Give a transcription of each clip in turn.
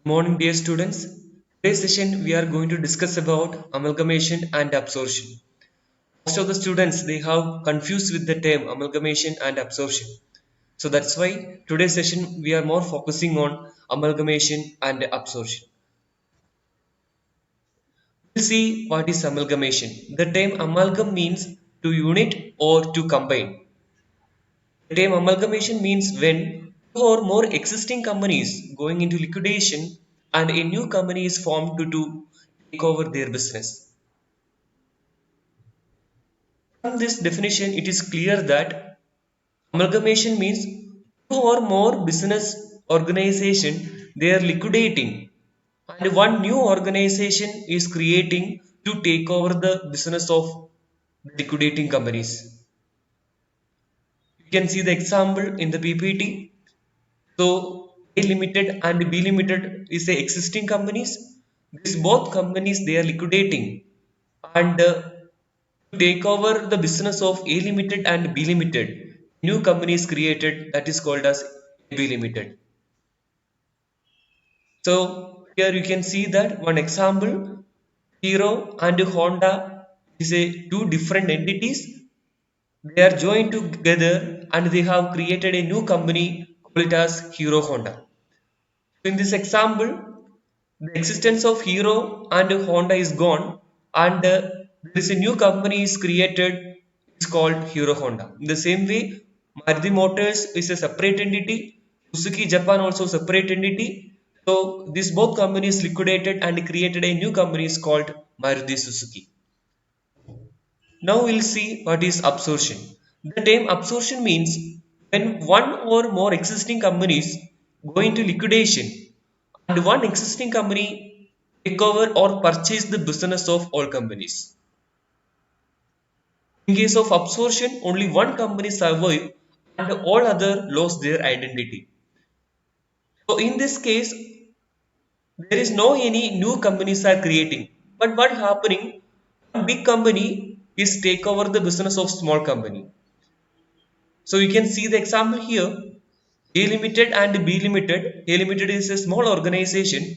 Morning, dear students. Today's session we are going to discuss about amalgamation and absorption. Most of the students they have confused with the term amalgamation and absorption. So that's why today's session we are more focusing on amalgamation and absorption. We'll see what is amalgamation. The term amalgam means to unite or to combine. The term amalgamation means when two or more existing companies going into liquidation and a new company is formed to take over their business. From this definition, it is clear that amalgamation means two or more business organization they are liquidating and one new organization is creating to take over the business of liquidating companies. You can see the example in the PPT. So A Limited and B Limited is the existing companies. These both companies they are liquidating and to take over the business of A Limited and B Limited. New company is created that is called as B Limited. So here you can see that one example Hero and Honda is a two different entities. They are joined together and they have created a new company called as Hero Honda. In this example, the existence of Hero and Honda is gone and there is a new company is created. It's called Hero Honda. In the same way, Maruti Motors is a separate entity. Suzuki Japan also separate entity. So these both companies liquidated and created a new company is called Maruti Suzuki. Now we'll see what is absorption. The term absorption means when one or more existing companies go into liquidation and one existing company take over or purchase the business of all companies. In case of absorption, only one company survive and all other lost their identity. So in this case, there is no any new companies are creating. But what happening? One big company is take over the business of small company. So you can see the example here. A Limited and B Limited. A Limited is a small organization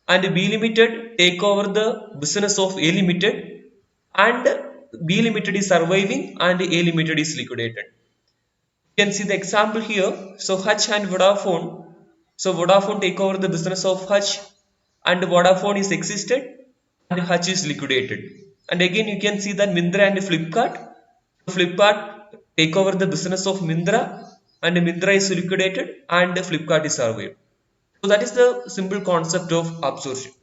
and B Limited take over the business of A Limited and B Limited is surviving and A Limited is liquidated. You can see the example here. So Hutch and Vodafone. So Vodafone take over the business of Hutch and Vodafone is existed and Hutch is liquidated. And again you can see that Mindra and Flipkart. Flipkart take over the business of Mindra and Mindra is liquidated and Flipkart is survived. So that is the simple concept of absorption.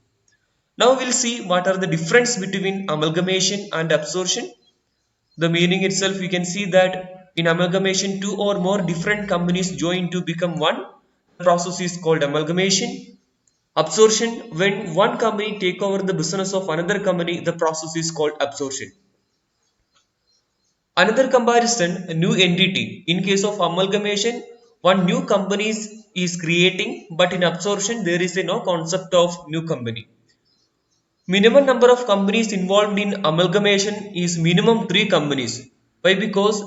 Now we'll see what are the difference between amalgamation and absorption. The meaning itself you can see that in amalgamation two or more different companies join to become one. The process is called amalgamation. Absorption when one company take over the business of another company the process is called absorption. Another comparison, a new entity. In case of amalgamation, one new company is creating, but in absorption, there is a no concept of new company. Minimum number of companies involved in amalgamation is minimum 3 companies. Why? Because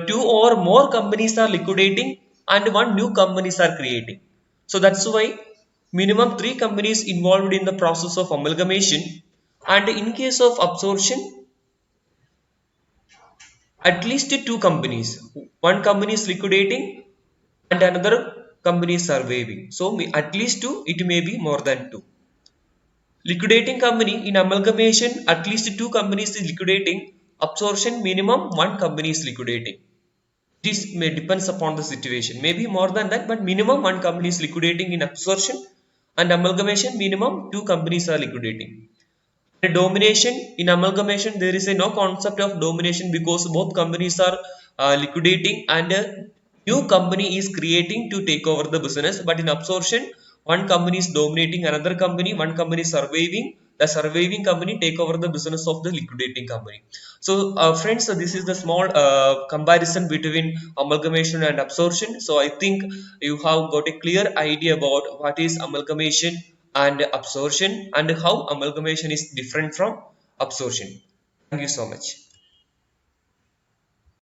two or more companies are liquidating and one new companies are creating. So that's why minimum 3 companies involved in the process of amalgamation. And in case of absorption, at least 2 companies. One company is liquidating and another company is surviving. So at least two, it may be more than two. Liquidating company in amalgamation, at least 2 companies is liquidating. Absorption minimum one company is liquidating. This may depends upon the situation. Maybe more than that, but minimum one company is liquidating in absorption and amalgamation minimum 2 companies are liquidating. Domination in amalgamation there is a no concept of domination because both companies are liquidating and a new company is creating to take over the business, but in absorption one company is dominating another company, one company is surviving, the surviving company take over the business of the liquidating company. So friends, so this is the small comparison between amalgamation and absorption. So I think you have got a clear idea about what is amalgamation and absorption and how amalgamation is different from absorption. Thank you so much.